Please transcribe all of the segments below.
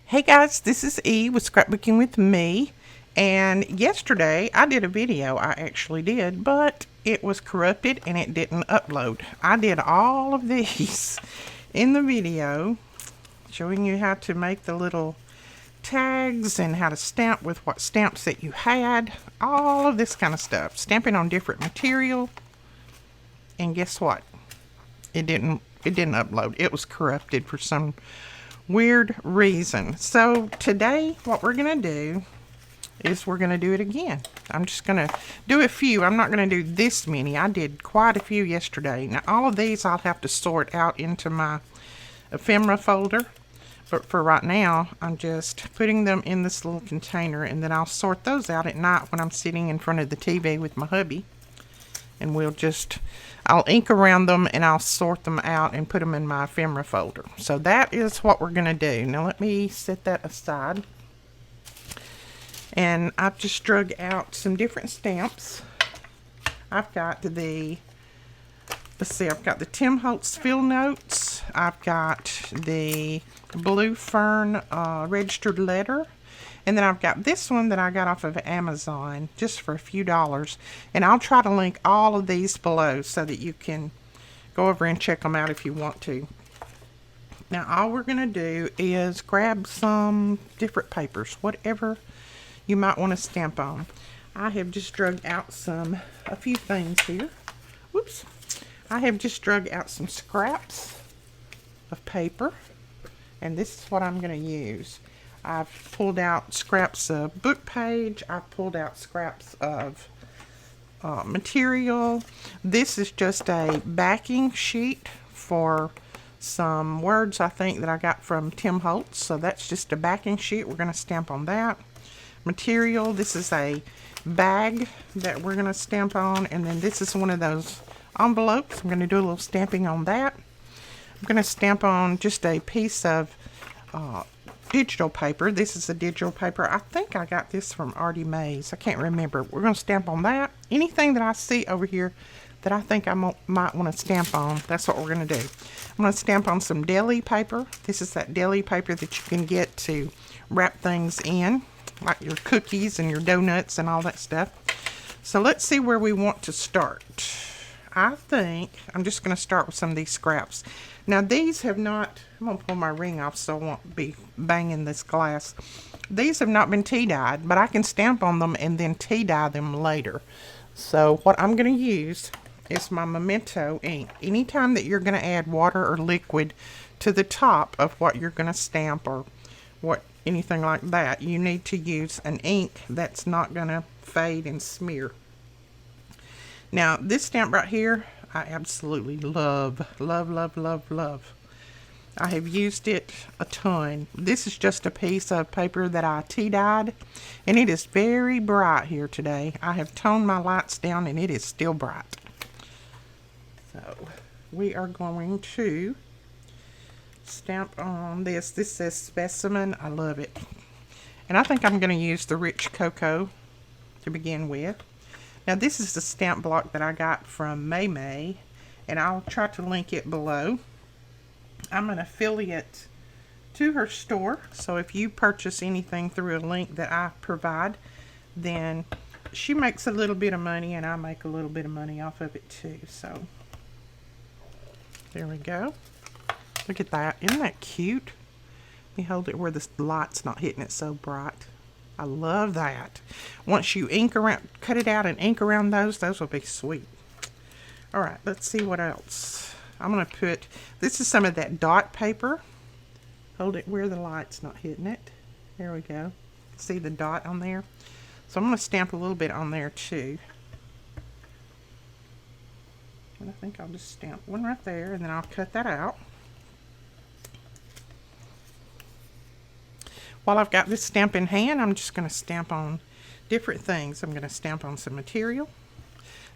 Hey guys, this is E with Scrapbooking with me. And yesterday I did a video, I actually did, but it was corrupted and it didn't upload. I did all of these in the video, showing you how to make the little tags and how to stamp with what stamps that you had, all of this kind of stuff. Stamping on different material. And guess what? It didn't upload. It was corrupted for some weird reason. So today what we're going to do is we're going to do it again. I'm just going to do a few. I'm not going to do this many. I did quite a few yesterday. Now all of these I'll have to sort out into my ephemera folder. But for right now, I'm just putting them in this little container, and then I'll sort those out at night when I'm sitting in front of the TV with my hubby. And I'll ink around them and I'll sort them out and put them in my ephemera folder. So that is what we're going to do. Now let me set that aside. And I've just drug out some different stamps. I've got the Tim Holtz Field Notes. I've got the Blue Fern registered letter. And then I've got this one that I got off of Amazon just for a few dollars. And I'll try to link all of these below so that you can go over and check them out if you want to. Now all we're going to do is grab some different papers, whatever you might want to stamp on. I have just drug out a few things here. Whoops. I have just drug out some scraps of paper. And this is what I'm going to use. I've pulled out scraps of book page. I've pulled out scraps of material. This is just a backing sheet for some words I think that I got from Tim Holtz. So that's just a backing sheet. We're going to stamp on that. Material. This is a bag that we're going to stamp on. And then this is one of those envelopes. I'm going to do a little stamping on that. I'm going to stamp on just a piece of digital paper. This is a digital paper. I think I got this from Artie Mays. I can't remember. We're going to stamp on that. Anything that I see over here that I think I might want to stamp on, that's what we're going to do. I'm going to stamp on some deli paper. This is that deli paper that you can get to wrap things in, like your cookies and your donuts and all that stuff. So let's see where we want to start. I think I'm just going to start with some of these scraps. Now these have not, I'm going to pull my ring off so I won't be banging this glass. These have not been tea dyed, but I can stamp on them and then tea dye them later. So what I'm going to use is my Memento ink. Anytime that you're going to add water or liquid to the top of what you're going to stamp or anything like that, you need to use an ink that's not going to fade and smear. Now, this stamp right here, I absolutely love, love, love, love, love. I have used it a ton. This is just a piece of paper that I tea dyed, and it is very bright here today. I have toned my lights down, and it is still bright. So, we are going to stamp on this. This says Specimen. I love it. And I think I'm going to use the Rich Cocoa to begin with. Now this is the stamp block that I got from May, and I'll try to link it below. I'm an affiliate to her store, so if you purchase anything through a link that I provide, then she makes a little bit of money and I make a little bit of money off of it too. So there we go. Look at that. Isn't that cute? Let me hold it where the light's not hitting it so bright. I love that. Once you cut it out and ink around those will be sweet. All right, let's see what else. I'm going to put, this is some of that dot paper. Hold it where the light's not hitting it. There we go. See the dot on there? So I'm going to stamp a little bit on there too. And I think I'll just stamp one right there, and then I'll cut that out. While I've got this stamp in hand, I'm just going to stamp on different things. I'm going to stamp on some material.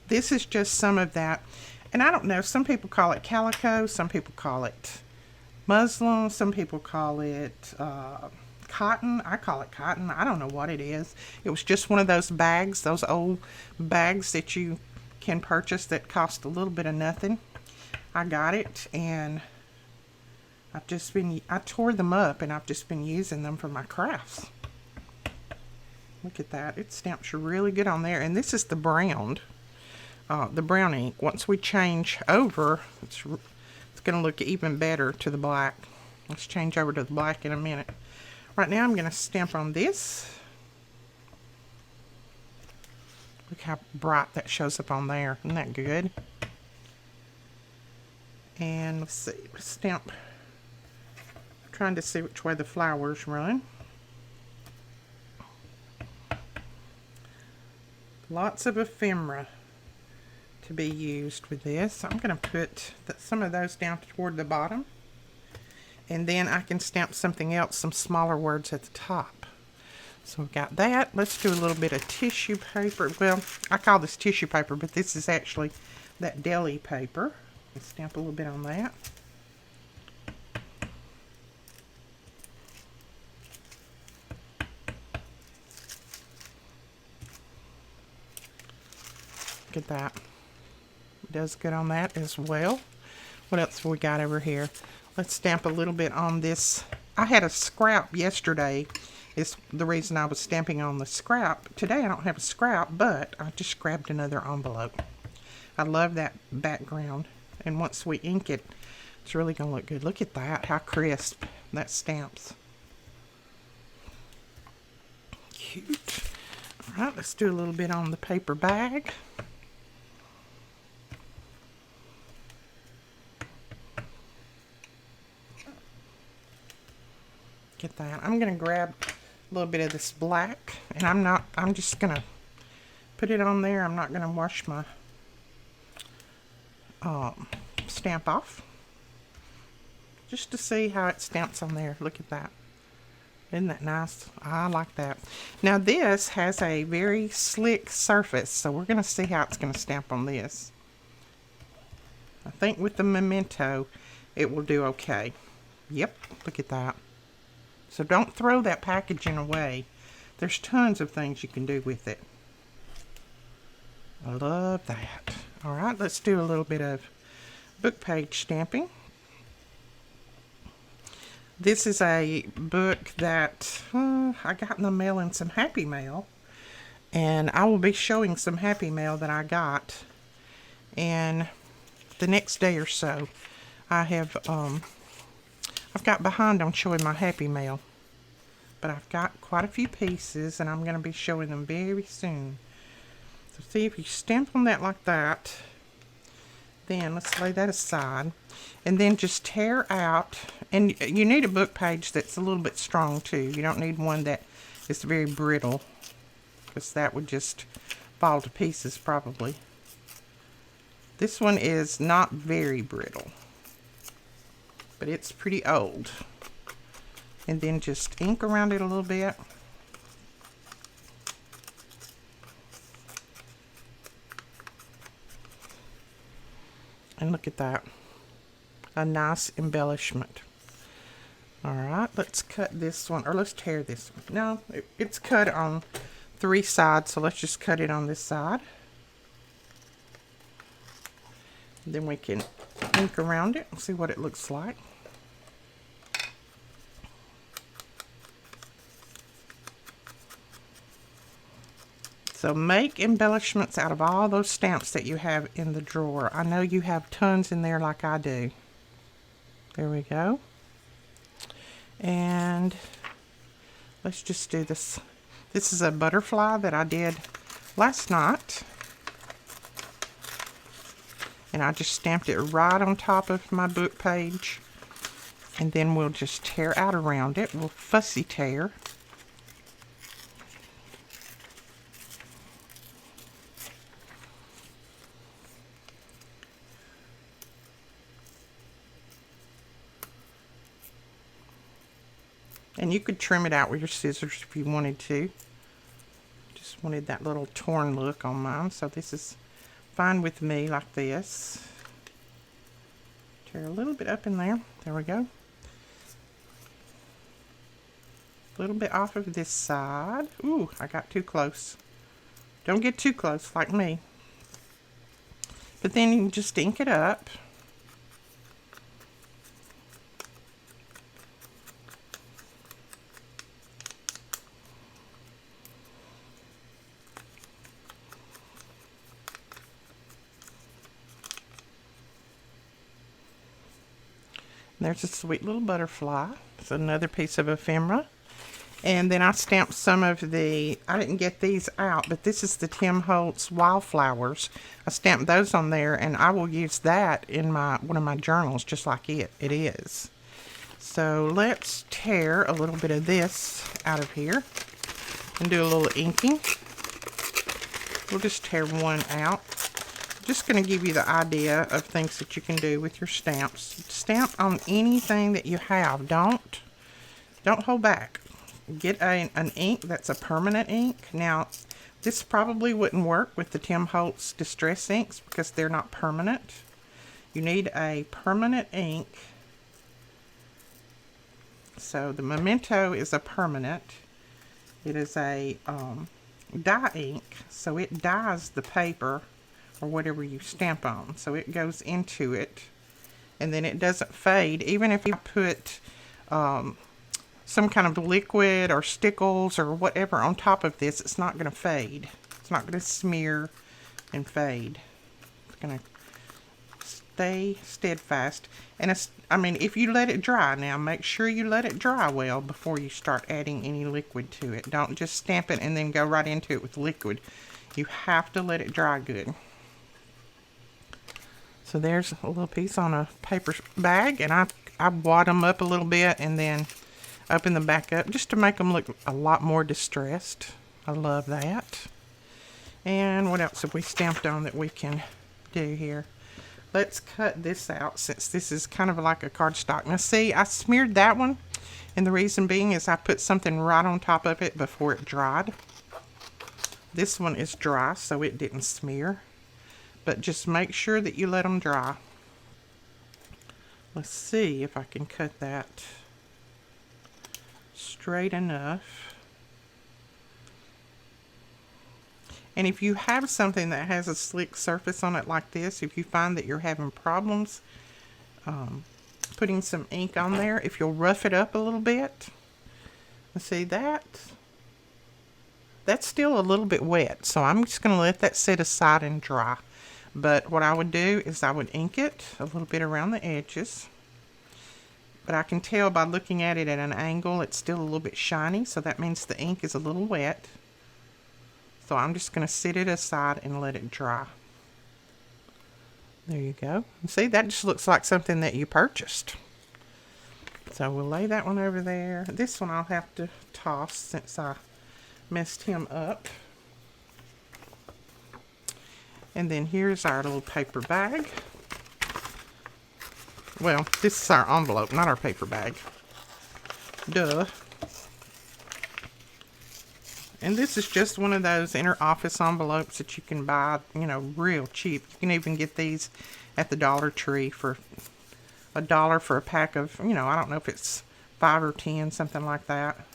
This is just some of that, and I don't know, some people call it calico, some people call it muslin, some people call it cotton. I call it cotton. I don't know what it is. It was just one of those bags, those old bags that you can purchase that cost a little bit of nothing. I got it, and I tore them up and I've just been using them for my crafts. Look at that. It stamps really good on there. And this is the brown ink. Once we change over, it's going to look even better to the black. Let's change over to the black in a minute. Right now I'm going to stamp on this. Look how bright that shows up on there. Isn't that good? And let's see. Let's stamp. I'm trying to see which way the flowers run. Lots of ephemera to be used with this. I'm going to put some of those down toward the bottom. And then I can stamp something else, some smaller words at the top. So we've got that. Let's do a little bit of tissue paper. Well, I call this tissue paper, but this is actually that deli paper. Let's stamp a little bit on that. Look at that. It does good on that as well. What else have we got over here? Let's stamp a little bit on this. I had a scrap yesterday. Is the reason I was stamping on the scrap. Today I don't have a scrap, but I just grabbed another envelope. I love that background. And once we ink it, it's really going to look good. Look at that, how crisp that stamps. Cute. All right, let's do a little bit on the paper bag. Get that. I'm going to grab a little bit of this black, and I'm just going to put it on there. I'm not going to wash my stamp off, just to see how it stamps on there. Look at that. Isn't that nice? I like that. Now this has a very slick surface, so we're going to see how it's going to stamp on this. I think with the memento it will do okay. Yep, look at that. So don't throw that packaging away. There's tons of things you can do with it. I love that. All right, let's do a little bit of book page stamping. This is a book that I got in the mail in some Happy Mail. And I will be showing some Happy Mail that I got. And the next day or so, I've got behind on showing my Happy Mail, but I've got quite a few pieces and I'm going to be showing them very soon. So see, if you stamp on that like that, then let's lay that aside, and then just tear out, and you need a book page that's a little bit strong too. You don't need one that is very brittle, because that would just fall to pieces probably. This one is not very brittle, but it's pretty old. And then just ink around it a little bit. And look at that. A nice embellishment. Alright, let's cut this one, or let's tear this one. No, it's cut on 3 sides, so let's just cut it on this side. Then we can ink around it and see what it looks like. So make embellishments out of all those stamps that you have in the drawer. I know you have tons in there like I do. There we go. And let's just do this. This is a butterfly that I did last night. And I just stamped it right on top of my book page. And then we'll just tear out around it. We'll fussy tear. And you could trim it out with your scissors if you wanted to. Just wanted that little torn look on mine. So this is fine with me like this. Tear a little bit up in there. There we go. A little bit off of this side. Ooh, I got too close. Don't get too close like me. But then you can just ink it up. There's a sweet little butterfly. It's another piece of ephemera. And then I stamped some of the, I didn't get these out, but this is the Tim Holtz Wildflowers. I stamped those on there, and I will use that in one of my journals, just like it is. So let's tear a little bit of this out of here and do a little inking. We'll just tear one out. Just going to give you the idea of things that you can do with your stamps. Stamp on anything that you have. Don't hold back. Get an ink that's a permanent ink. Now, this probably wouldn't work with the Tim Holtz Distress inks because they're not permanent. You need a permanent ink. So the Memento is a permanent. It is a dye ink, so it dyes the paper or whatever you stamp on. So it goes into it, and then it doesn't fade. Even if you put some kind of liquid or stickles or whatever on top of this, it's not going to fade. It's not going to smear and fade. It's going to stay steadfast. And it's, I mean, if you let it dry now, make sure you let it dry well before you start adding any liquid to it. Don't just stamp it and then go right into it with liquid. You have to let it dry good. So there's a little piece on a paper bag, and I wad them up a little bit and then open them back up just to make them look a lot more distressed. I love that. And what else have we stamped on that we can do here? Let's cut this out since this is kind of like a cardstock. Now see, I smeared that one, and the reason being is I put something right on top of it before it dried. This one is dry, so it didn't smear. But just make sure that you let them dry. Let's see if I can cut that straight enough. And if you have something that has a slick surface on it like this, if you find that you're having problems putting some ink on there, if you'll rough it up a little bit, let's see that. That's still a little bit wet, so I'm just going to let that sit aside and dry. But what I would do is I would ink it a little bit around the edges. But I can tell by looking at it at an angle, it's still a little bit shiny, so that means the ink is a little wet. So I'm just going to sit it aside and let it dry. There you go. And see, that just looks like something that you purchased. So we'll lay that one over there. This one I'll have to toss since I messed him up. And then here's our little paper bag. Well, this is our envelope, not our paper bag. Duh. And this is just one of those inner office envelopes that you can buy, you know, real cheap. You can even get these at the Dollar Tree for $1 for a pack of, you know, I don't know if it's 5 or 10, something like that.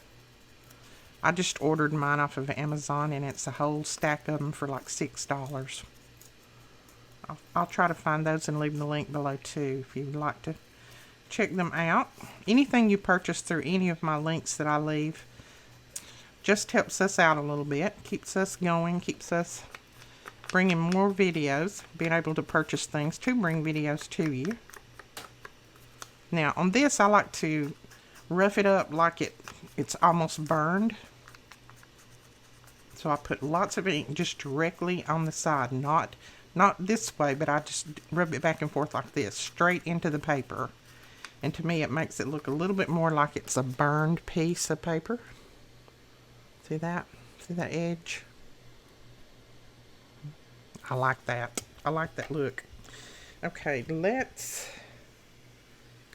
I just ordered mine off of Amazon, and it's a whole stack of them for like $6. I'll try to find those and leave the link below too if you'd like to check them out. Anything you purchase through any of my links that I leave just helps us out a little bit, keeps us going, keeps us bringing more videos, being able to purchase things to bring videos to you. Now on this, I like to rough it up like it's almost burned. So I put lots of ink just directly on the side, not this way, but I just rub it back and forth like this, straight into the paper. And to me, it makes it look a little bit more like it's a burned piece of paper. See that? See that edge? I like that. I like that look. Okay, let's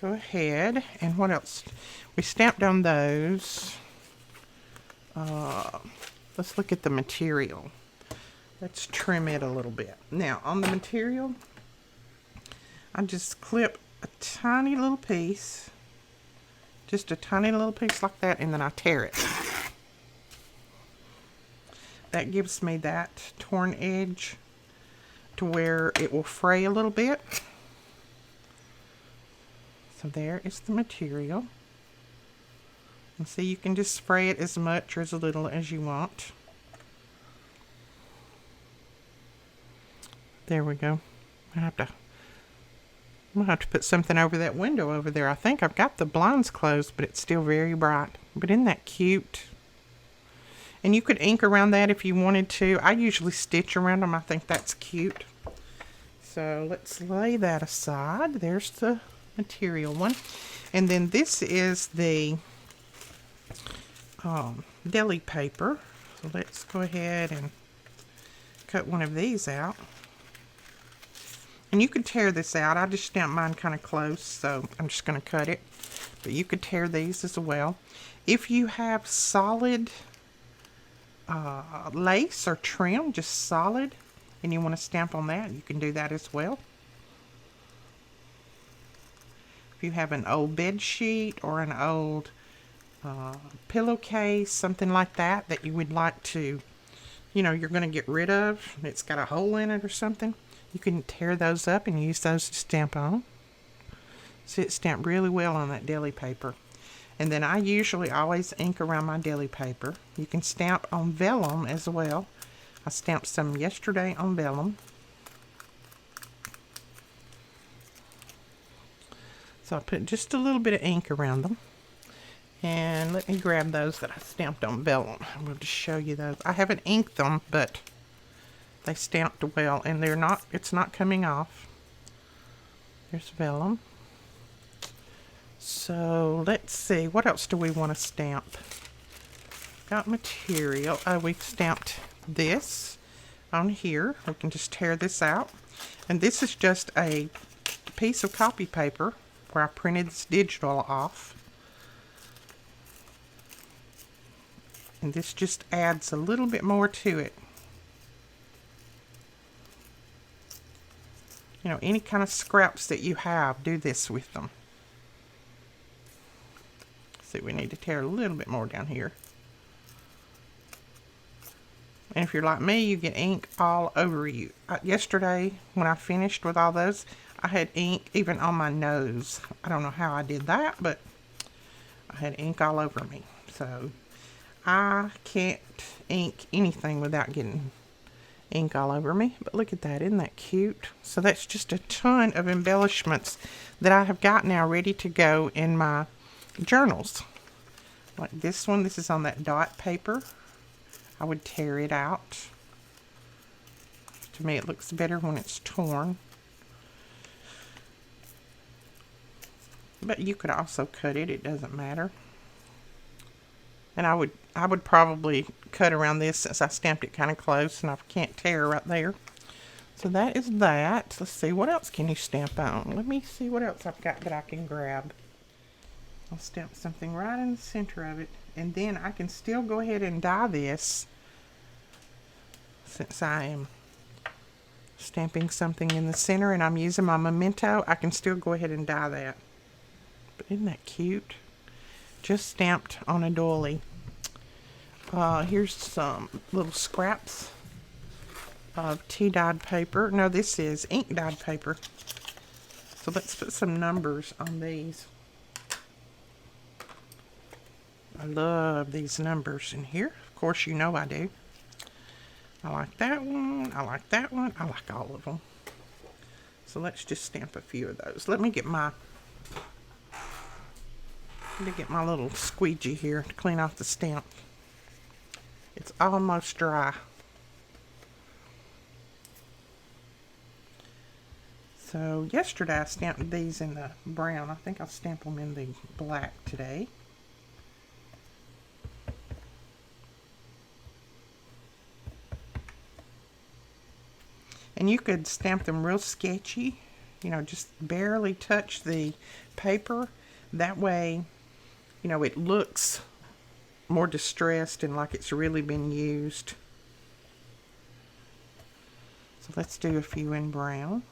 go ahead. And what else? We stamped on those. Let's look at the material. Let's trim it a little bit. Now, on the material, I just clip a tiny little piece. Just a tiny little piece like that, and then I tear it. That gives me that torn edge to where it will fray a little bit. So there is the material. And see, you can just spray it as much or as little as you want. There we go. I have to I'm going to have to put something over that window over there. I think I've got the blinds closed, but it's still very bright. But isn't that cute? And you could ink around that if you wanted to. I usually stitch around them. I think that's cute. So let's lay that aside. There's the material one. And then this is the deli paper. So let's go ahead and cut one of these out. And you could tear this out. I just stamped mine kind of close, so I'm just going to cut it. But you could tear these as well. If you have solid lace or trim, just solid, and you want to stamp on that, you can do that as well. If you have an old bed sheet or an old pillowcase, something like that, that you would like to, you know, you're going to get rid of, it's got a hole in it or something, you can tear those up and use those to stamp on. See, it's stamped really well on that deli paper. And then I usually always ink around my deli paper. You can stamp on vellum as well. I stamped some yesterday on vellum. So I put just a little bit of ink around them. And let me grab those that I stamped on vellum. I'm going to show you those. I haven't inked them, but they stamped well, and they're not, it's not coming off. There's vellum. So let's see, what else do we want to stamp? Got material. Oh, we stamped this on here. We can just tear this out. And this is just a piece of copy paper where I printed this digital off. And this just adds a little bit more to it. You know, any kind of scraps that you have, do this with them. See, we need to tear a little bit more down here. And if you're like me, you get ink all over you. Yesterday, when I finished with all those, I had ink even on my nose. I don't know how I did that, but I had ink all over me. So I can't ink anything without getting ink all over me. But look at that, isn't that cute? So that's just a ton of embellishments that I have got now ready to go in my journals. Like this one, this is on that dot paper. I would tear it out. To me, it looks better when it's torn. But you could also cut it, it doesn't matter. And I would probably cut around this since I stamped it kind of close and I can't tear right there. So that is that. Let's see, what else can you stamp on? Let me see what else I've got that I can grab. I'll stamp something right in the center of it. And then I can still go ahead and dye this. Since I am stamping something in the center and I'm using my memento, I can still go ahead and dye that. But isn't that cute? Just stamped on a doily. Here's some little scraps of tea dyed paper. No, this is ink dyed paper. So let's put some numbers on these. I love these numbers in here. Of course, you know I do. I like that one. I like that one. I like all of them. So let's just stamp a few of those. Let me get my little squeegee here to clean off the stamp. It's almost dry. So yesterday I stamped these in the brown. I think I'll stamp them in the black today. And you could stamp them real sketchy, you know, just barely touch the paper. That way, you know, it looks more distressed and like it's really been used. So let's do a few in brown.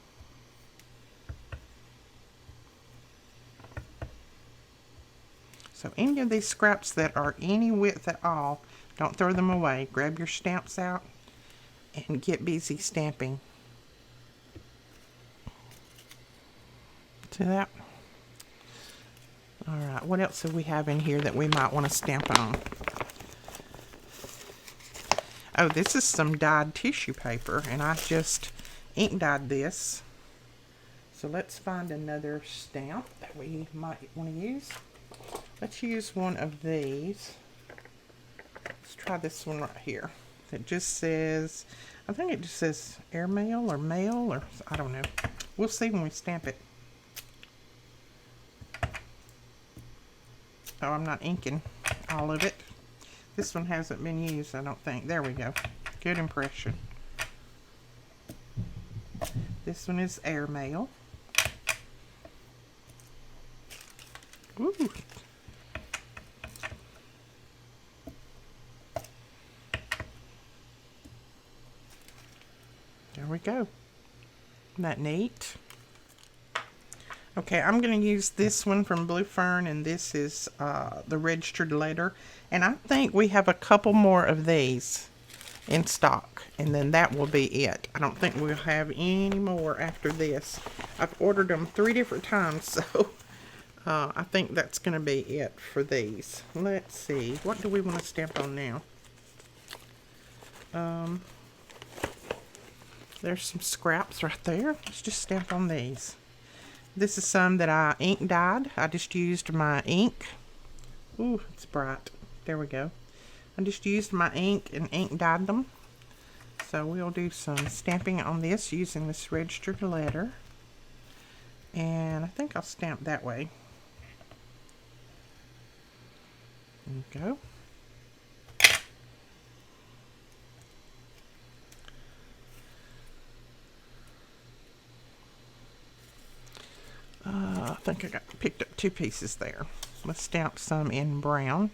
So any of these scraps that are any width at all, don't throw them away. Grab your stamps out and get busy stamping. See that? Alright, what else do we have in here that we might want to stamp on? Oh, this is some dyed tissue paper, and I just ink dyed this. So let's find another stamp that we might want to use. Let's use one of these. Let's try this one right here. It just says, I think it just says airmail or mail, or I don't know. We'll see when we stamp it. Oh, I'm not inking all of it. This one hasn't been used, I don't think. There we go. Good impression. This one is airmail. Ooh. There we go. Isn't that neat? Okay, I'm going to use this one from Blue Fern, and this is the registered letter. And I think we have a couple more of these in stock, and then that will be it. I don't think we'll have any more after this. I've ordered them 3 different times, so I think that's going to be it for these. Let's see. What do we want to stamp on now? There's some scraps right there. Let's just stamp on these. This is some that I ink dyed. I just used my ink. Ooh, it's bright. There we go. I just used my ink and ink dyed them. So we'll do some stamping on this using this registered letter. And I think I'll stamp that way. There we go. I think I picked up 2 pieces there. Let's stamp some in brown.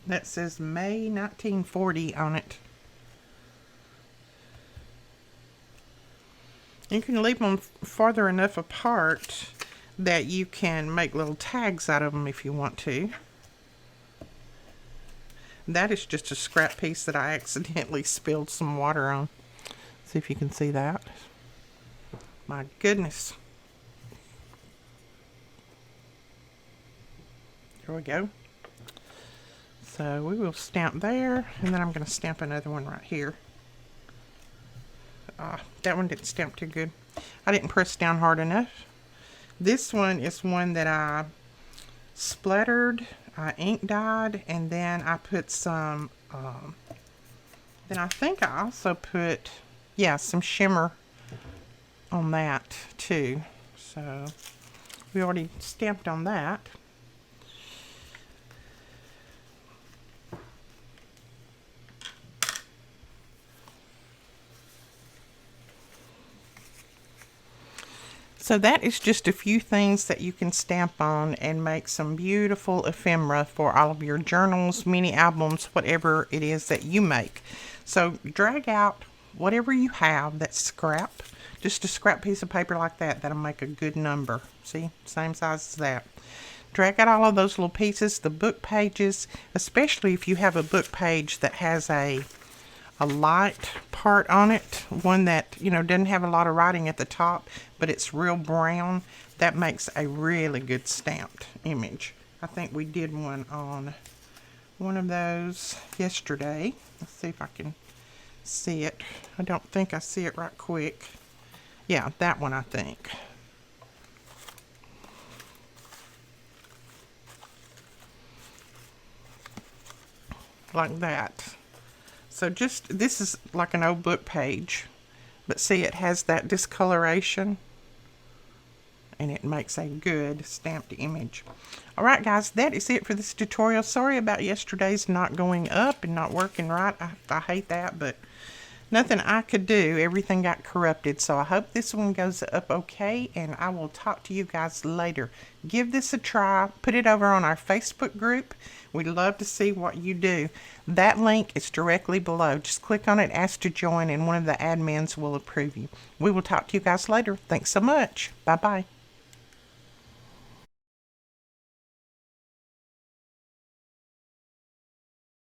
That says May 1940 on it. You can leave them farther enough apart that you can make little tags out of them if you want to. That is just a scrap piece that I accidentally spilled some water on. See if you can see that. My goodness. There we go. So we will stamp there, and then I'm going to stamp another one right here. That one didn't stamp too good. I didn't press down hard enough. This one is one that I splattered, I ink dyed, and then I put some, then I think I also put, yeah, some shimmer on that too. So we already stamped on that. So that is just a few things that you can stamp on and make some beautiful ephemera for all of your journals, mini albums, whatever it is that you make. So drag out whatever you have that's scrap, just a scrap piece of paper like that, that'll make a good number. See, same size as that. Drag out all of those little pieces, the book pages, especially if you have a book page that has a light part on it, one that, you know, doesn't have a lot of writing at the top, but it's real brown. That makes a really good stamped image. I think we did one on one of those yesterday. Let's see if I can see it. I don't think I see it right quick. Yeah, that one I think. Like that. So just, this is like an old book page, but see, it has that discoloration, and it makes a good stamped image. All right, guys, that is it for this tutorial. Sorry about yesterday's not going up and not working right. I hate that, but nothing I could do. Everything got corrupted. So I hope this one goes up okay, and I will talk to you guys later. Give this a try. Put it over on our Facebook group. We'd love to see what you do. That link is directly below. Just click on it, ask to join, and one of the admins will approve you. We will talk to you guys later. Thanks so much. Bye-bye.